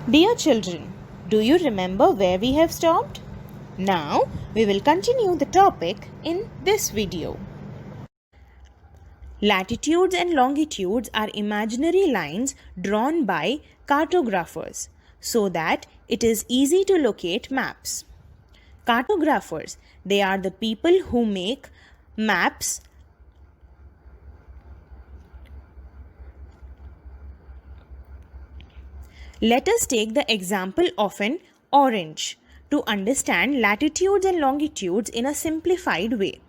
Dear children, do you remember where we have stopped? Now we will continue the topic in this video. Latitudes and longitudes are imaginary lines drawn by cartographers so that it is easy to locate maps. Cartographers, they are the people who make maps. Let us take the example of an orange to understand latitudes and longitudes in a simplified way.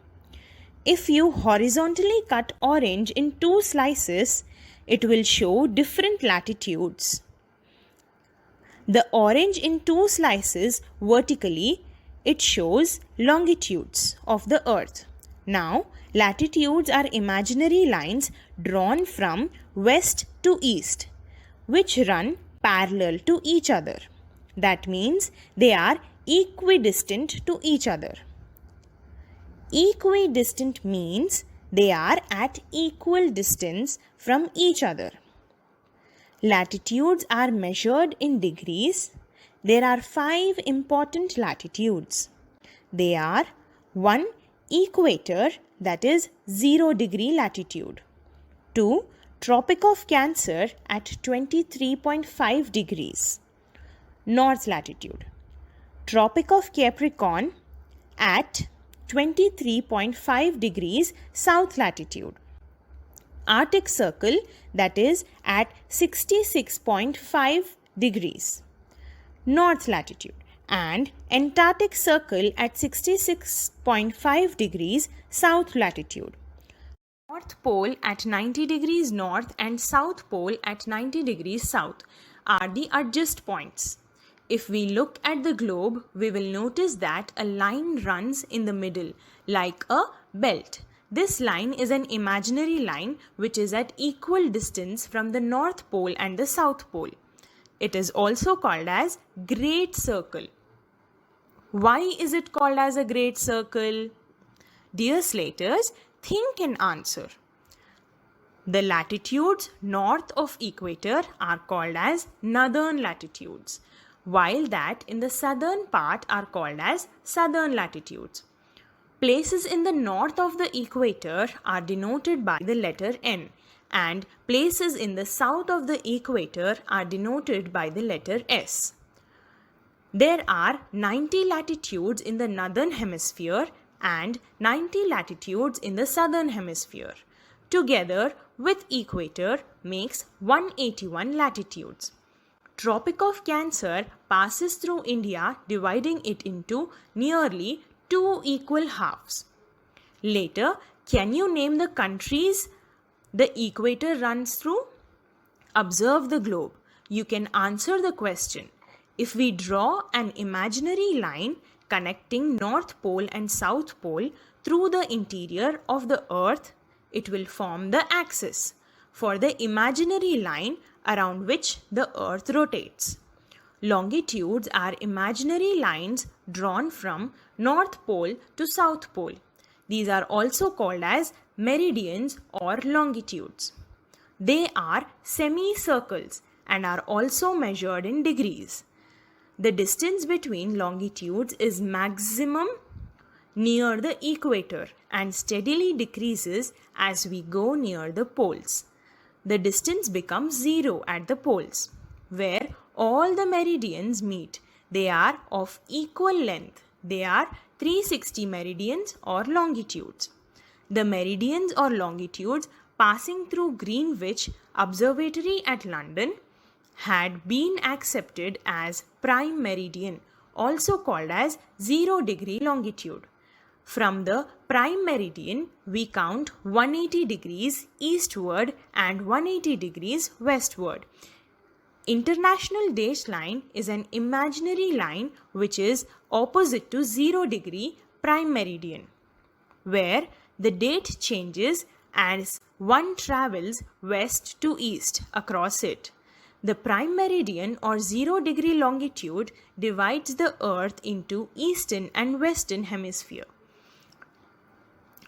If you horizontally cut orange in two slices, it will show different latitudes. The orange in two slices vertically, it shows longitudes of the earth. Now, latitudes are imaginary lines drawn from west to east, which run parallel to each other. That means they are equidistant to each other. Equidistant means they are at equal distance from each other. Latitudes are measured in degrees. There are 5 important latitudes. They are 1. Equator, that is 0 degree latitude. 2. Tropic of Cancer at 23.5 degrees, north latitude. Tropic of Capricorn at 23.5 degrees, south latitude. Arctic Circle, that is at 66.5 degrees, north latitude. And Antarctic Circle at 66.5 degrees, south latitude. North Pole at 90 degrees north and South Pole at 90 degrees south are the adjust points. If we look at the globe, we will notice that a line runs in the middle like a belt. This line is an imaginary line which is at equal distance from the North Pole and the South Pole. It is also called as Great Circle. Why is it called as a Great Circle? Dear Slaters, think and answer. The latitudes north of equator are called as northern latitudes, while that in the southern part are called as southern latitudes. Places in the north of the equator are denoted by the letter N, and places in the south of the equator are denoted by the letter S. There are 90 latitudes in the northern hemisphere and 90 latitudes in the southern hemisphere. Together with equator makes 181 latitudes. Tropic of Cancer passes through India, dividing it into nearly 2 equal halves. Later, can you name the countries the equator runs through? Observe the globe. You can answer the question. If we draw an imaginary line connecting North Pole and South Pole through the interior of the earth, it will form the axis for the imaginary line around which the earth rotates. Longitudes are imaginary lines drawn from North Pole to South Pole. These are also called as meridians or longitudes. They are semicircles and are also measured in degrees. The distance between longitudes is maximum near the equator and steadily decreases as we go near the poles. The distance becomes 0 at the poles, where all the meridians meet. They are of equal length. They are 360 meridians or longitudes. The meridians or longitudes passing through Greenwich Observatory at London had been accepted as prime meridian, also called as 0 degree longitude. From the prime meridian, we count 180 degrees eastward and 180 degrees westward. International date line is an imaginary line which is opposite to 0 degree prime meridian, where the date changes as one travels west to east across it. The prime meridian or 0 degree longitude divides the earth into eastern and western hemisphere.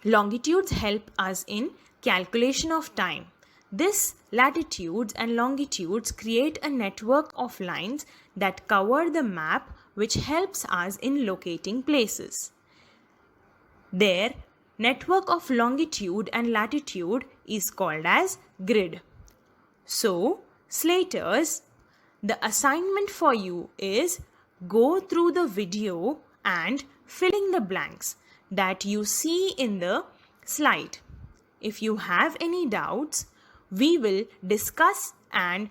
Longitudes help us in calculation of time. This latitudes and longitudes create a network of lines that cover the map, which helps us in locating places. Their network of longitude and latitude is called as grid. So, Slaters, the assignment for you is go through the video and fill in the blanks that you see in the slide. If you have any doubts, we will discuss and